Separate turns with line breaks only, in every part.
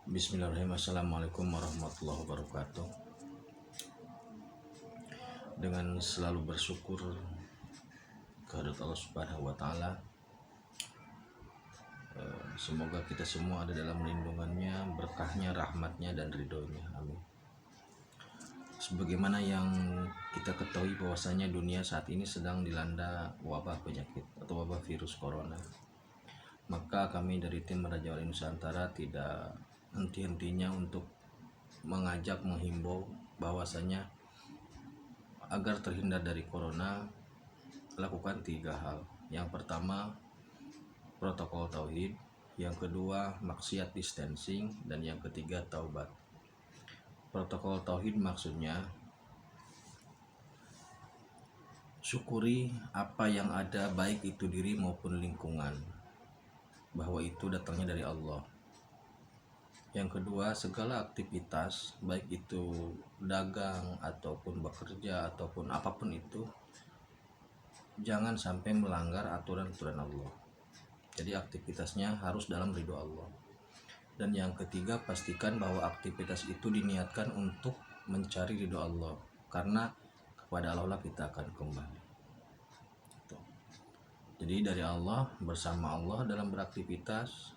Bismillahirrahmanirrahim. Assalamualaikum warahmatullahi wabarakatuh. Dengan selalu bersyukur kehadirat Allah Subhanahu wa Ta'ala, semoga kita semua ada dalam lindungannya, berkahnya, rahmatnya, dan ridhonya. Amin. Sebagaimana yang kita ketahui bahwasanya dunia saat ini sedang dilanda wabah penyakit atau wabah virus corona, maka kami dari tim Raja Wali Nusantara tidak henti-hentinya untuk menghimbau bahwasanya agar terhindar dari corona, lakukan 3 hal. Yang pertama, protokol tauhid. Yang kedua, maksiat distancing. Dan yang ketiga, taubat. Protokol tauhid maksudnya syukuri apa yang ada, baik itu diri maupun lingkungan, bahwa itu datangnya dari Allah. Yang kedua, segala aktivitas, baik itu dagang ataupun bekerja ataupun apapun itu, jangan sampai melanggar aturan-aturan Allah. Jadi aktivitasnya harus dalam ridho Allah. Dan yang ketiga, pastikan bahwa aktivitas itu diniatkan untuk mencari ridho Allah, karena kepada Allah kita akan kembali. Jadi dari Allah, bersama Allah dalam beraktivitas,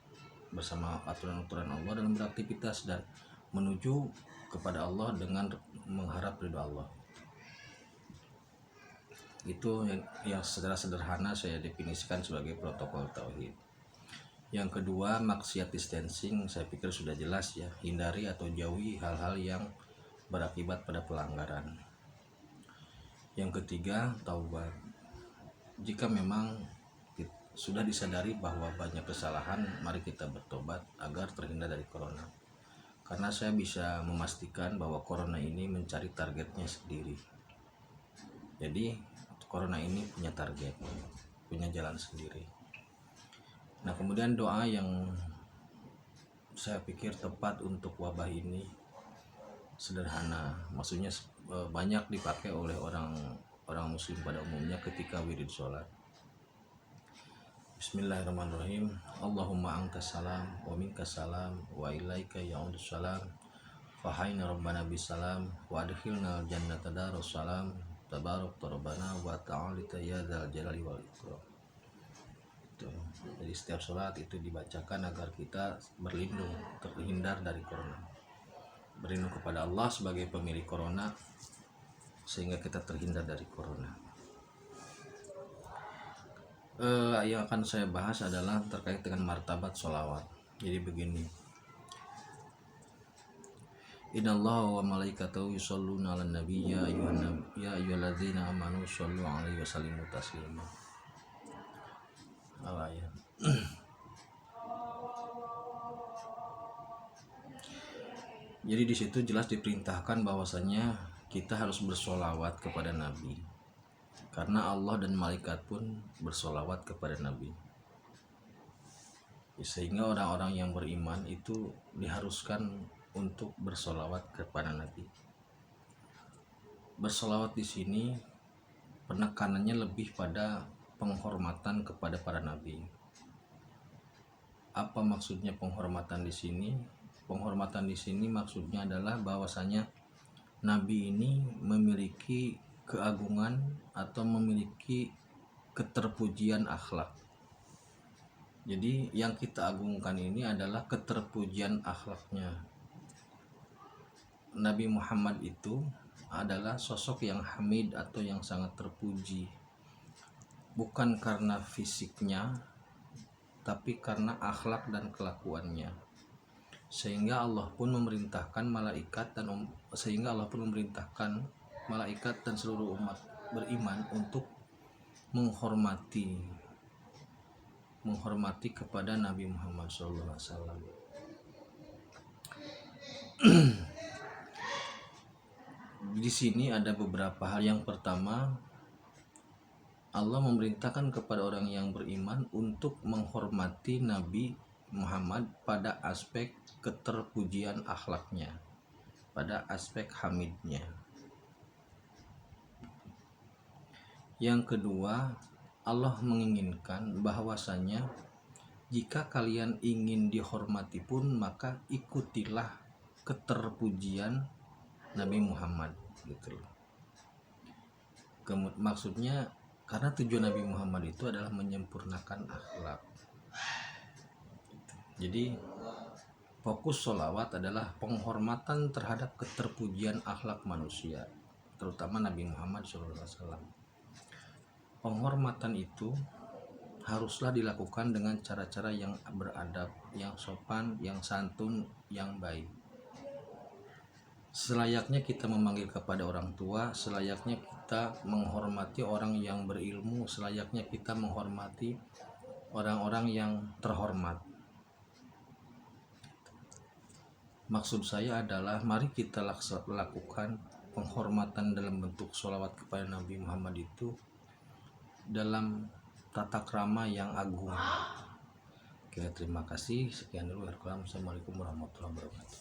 bersama aturan-aturan Allah dalam beraktivitas, dan menuju kepada Allah dengan mengharap ridho Allah. Itu yang secara sederhana saya definisikan sebagai protokol tauhid. Yang kedua, maksiat distancing, saya pikir sudah jelas ya, hindari atau jauhi hal-hal yang berakibat pada pelanggaran. Yang ketiga, taubat. Jika memang sudah disadari bahwa banyak kesalahan, mari kita bertobat agar terhindar dari corona. Karena saya bisa memastikan bahwa corona ini mencari targetnya sendiri. Jadi corona ini punya target, punya jalan sendiri. Nah, kemudian doa yang saya pikir tepat untuk wabah ini sederhana, maksudnya banyak dipakai oleh orang muslim pada umumnya ketika wirid sholat. Bismillahirrahmanirrahim. Allahumma antas salam wa minkas salam wa ilaika ya'udus salam fa hayna rabbana bisalam wa adkhilna jannata darus salam tabarak rabbana wa ta'ala ya dzal jalali wal ikram. Jadi setiap sholat itu dibacakan agar kita berlindung, terhindar dari corona, berlindung kepada Allah sebagai pemilik corona, sehingga kita terhindar dari corona. Yang akan saya bahas adalah terkait dengan martabat sholawat. Jadi begini, Innallaha wa malaikatahu yusholluna 'alan nabi ya ayyuhalladzina amanu shollu 'alaihi wa sallimu taslima. Ya. Jadi di situ jelas diperintahkan bahwasanya kita harus bersolawat kepada Nabi, karena Allah dan malaikat pun bersolawat kepada Nabi. Sehingga orang-orang yang beriman itu diharuskan untuk bersolawat kepada Nabi. Bersolawat di sini penekanannya lebih pada penghormatan kepada para nabi. Apa maksudnya penghormatan di sini? Penghormatan di sini maksudnya adalah bahwasanya nabi ini memiliki keagungan atau memiliki keterpujian akhlak. Jadi yang kita agungkan ini adalah keterpujian akhlaknya. Nabi Muhammad itu adalah sosok yang hamid atau yang sangat terpuji, bukan karena fisiknya, tapi karena akhlak dan kelakuannya. Sehingga Allah pun memerintahkan malaikat dan seluruh umat beriman untuk menghormati kepada Nabi Muhammad SAW. Di sini ada beberapa hal. Yang pertama, Allah memerintahkan kepada orang yang beriman untuk menghormati Nabi Muhammad pada aspek keterpujian akhlaknya, pada aspek hamidnya. Yang kedua, Allah menginginkan bahwasanya jika kalian ingin dihormati pun maka ikutilah keterpujian Nabi Muhammad gitu loh. Maksudnya karena tujuan Nabi Muhammad itu adalah menyempurnakan akhlak. Jadi fokus sholawat adalah penghormatan terhadap keterpujian akhlak manusia, terutama Nabi Muhammad SAW. Penghormatan itu haruslah dilakukan dengan cara-cara yang beradab, yang sopan, yang santun, yang baik. Selayaknya kita memanggil kepada orang tua, selayaknya kita menghormati orang yang berilmu, selayaknya kita menghormati orang-orang yang terhormat. Maksud saya adalah mari kita lakukan penghormatan dalam bentuk sholawat kepada Nabi Muhammad itu dalam tata krama yang agung. Oke, terima kasih. Sekian dulu. Assalamualaikum warahmatullahi wabarakatuh.